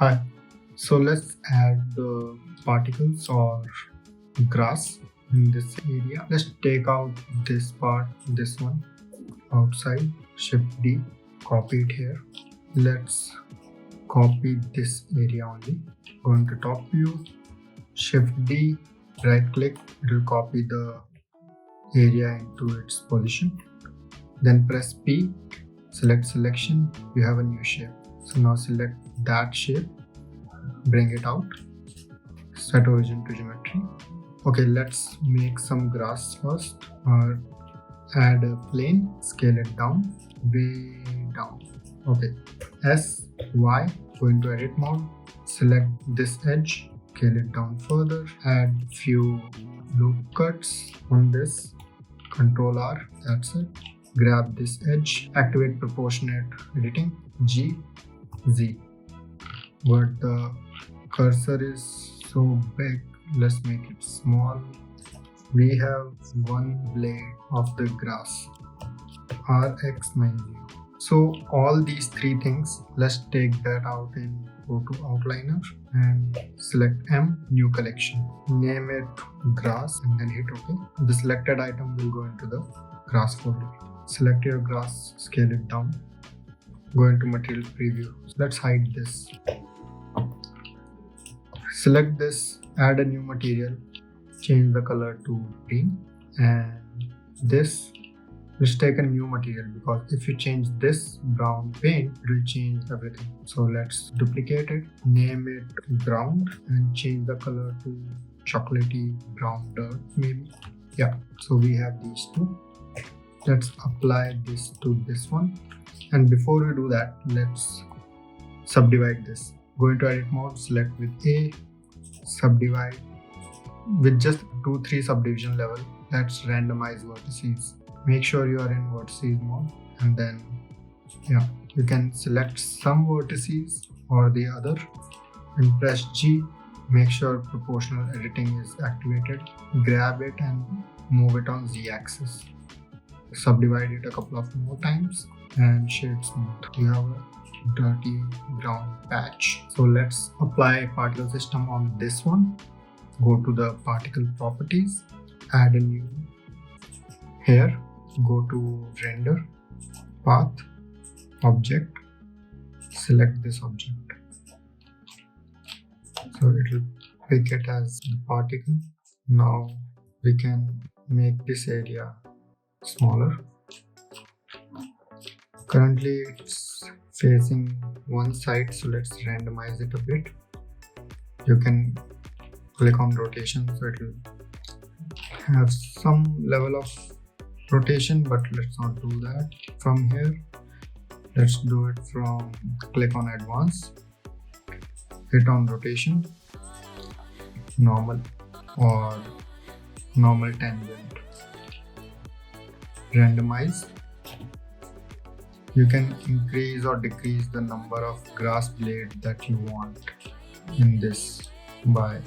Hi. So let's add the particles or grass in this area. Let's take out this part, this one outside. Shift D, copy it here. Let's copy this area only. Go into top view, Shift D, right click, it will copy the area into its position. Then press P, select selection, you have a new shape. So now select that shape, bring it out, set origin to geometry. Okay, let's make some grass first. Add a plane, scale it down, way down. Okay, S, Y, go into edit mode, select this edge, scale it down further, add few loop cuts on this, Control R, that's it. Grab this edge, activate proportionate editing, G, Z. But the cursor is so big, let's make it small. We have one blade of the grass, RX90. So all these three things, let's take that out in go to outliner and select M, new collection. Name it grass and then hit OK. The selected item will go into the grass folder. Select your grass, scale it down. Go into material preview. Let's hide this. Select this, add a new material, change the color to green, and this, let's take a new material because if you change this brown paint, it will change everything. So let's duplicate it, name it ground, and change the color to chocolatey brown dirt maybe. Yeah, so we have these two. Let's apply this to this one, and before we do that, let's subdivide this. Go into edit mode, select with A, subdivide with just 2-3 subdivision level. Let's randomize vertices. Make sure you are in vertices mode, and then you can select some vertices or the other and press G. Make sure proportional editing is activated. Grab it and move it on Z axis. Subdivide it a couple of more times and shade smooth. You have a dirty brown patch. So let's apply particle system on this one. Go to the particle properties, add a new here, go to render, path, object, select this object. So it will pick it as the particle. Now we can make this area smaller. Currently it's facing one side, so let's randomize it a bit. You can click on rotation, so it will have some level of rotation, but let's not do that from here. Let's do it from click on advanced, hit on rotation, normal or normal tangent, randomize. You can increase or decrease the number of grass blade that you want in this by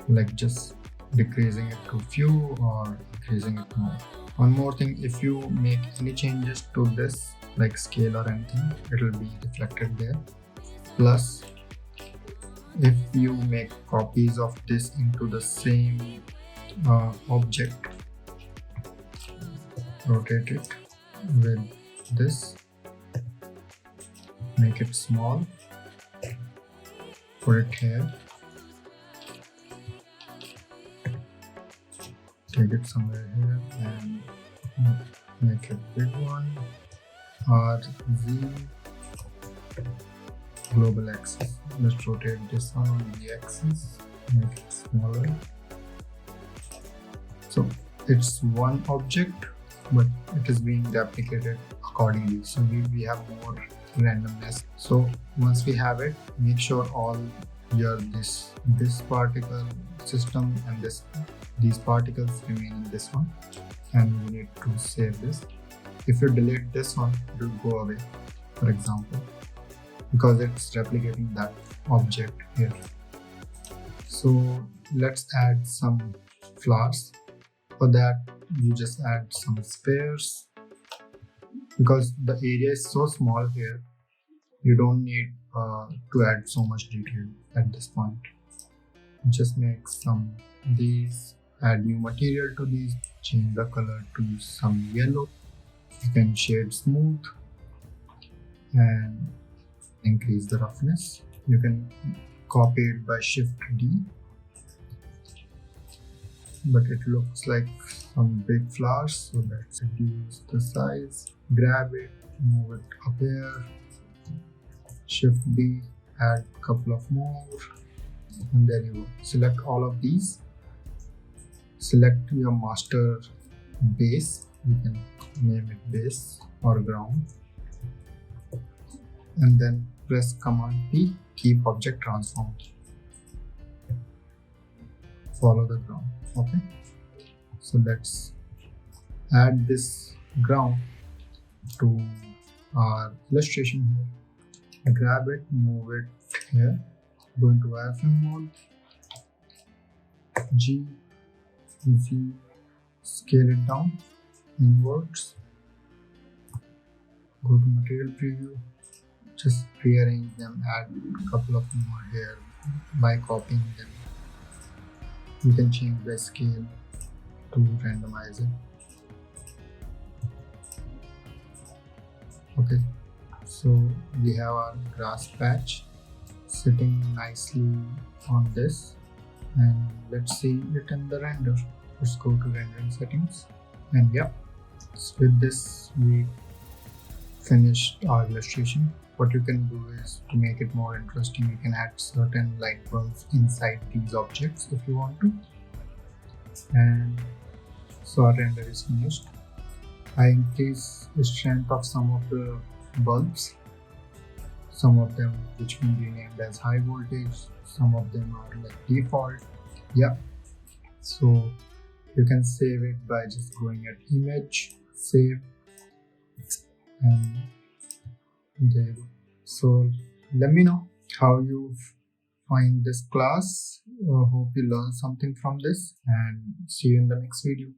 like just decreasing it to few or increasing it more. One more thing, if you make any changes to this like scale or anything, it will be reflected there. Plus, if you make copies of this into the same object, rotate it with this, make it small, put it here, take it somewhere here and make it big one, RZ, global axis. Let's rotate this one on the axis, make it smaller. So it's one object, but it is being replicated accordingly, so we have more randomness. So once we have it, make sure all your this particle system and these particles remain in this one, and you need to save this. If you delete this one, it will go away, for example, because it's replicating that object here. So let's add some flowers. For that, you just add some spheres. Because the area is so small here, you don't need to add so much detail at this point. Just make some these, add new material to these, change the color to some yellow. You can shade smooth and increase the roughness. You can copy it by Shift D, but it looks like some big flowers, so let's reduce the size, grab it, move it up here, Shift B, add a couple of more, and there you go. Select all of these, select your master base, you can name it base or ground, and then press Command P, keep object transform. Follow the ground. Okay, so let's add this ground to our illustration here. Grab it, move it here, go into wireframe mode, G, Z, scale it down inwards, go to material preview, just rearrange them, add a couple of more here by copying them. You can change the scale to randomize it. Okay, so we have our grass patch sitting nicely on this, and let's see it in the render. Let's go to rendering settings, and yeah, so with this we finished our illustration. What you can do is, to make it more interesting, you can add certain light bulbs inside these objects if you want to. And so our render is finished. I increase the strength of some of the bulbs, some of them which can be named as high voltage, some of them are like default. Yeah, so you can save it by just going at image, save, and there you go. So let me know how you find this class. Hope you learned something from this, and see you in the next video.